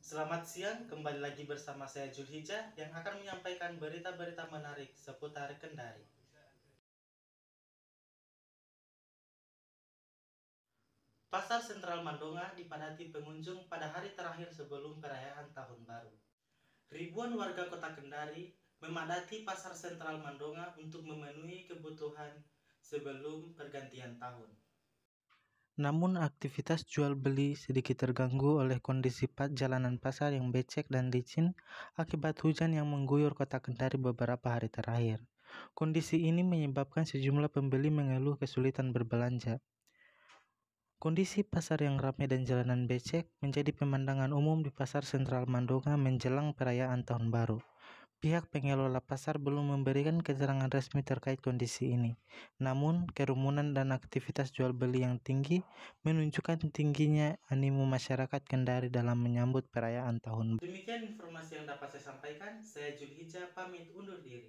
Selamat siang, kembali lagi bersama saya Julhijjah yang akan menyampaikan berita-berita menarik seputar Kendari. Pasar Sentral Mandonga dipadati pengunjung pada hari terakhir sebelum perayaan Tahun Baru. Ribuan warga kota Kendari memadati Pasar Sentral Mandonga untuk memenuhi kebutuhan sebelum pergantian tahun. Namun aktivitas jual beli sedikit terganggu oleh kondisi jalanan pasar yang becek dan licin akibat hujan yang mengguyur kota Kendari beberapa hari terakhir. Kondisi ini menyebabkan sejumlah pembeli mengeluh kesulitan berbelanja. Kondisi pasar yang ramai dan jalanan becek menjadi pemandangan umum di Pasar Sentral Mandonga menjelang perayaan Tahun Baru. Pihak pengelola pasar belum memberikan keterangan resmi terkait kondisi ini. Namun, kerumunan dan aktivitas jual beli yang tinggi menunjukkan tingginya animo masyarakat Kendari dalam menyambut perayaan tahun. Demikian informasi yang dapat saya sampaikan. Saya Julhijjah pamit undur diri.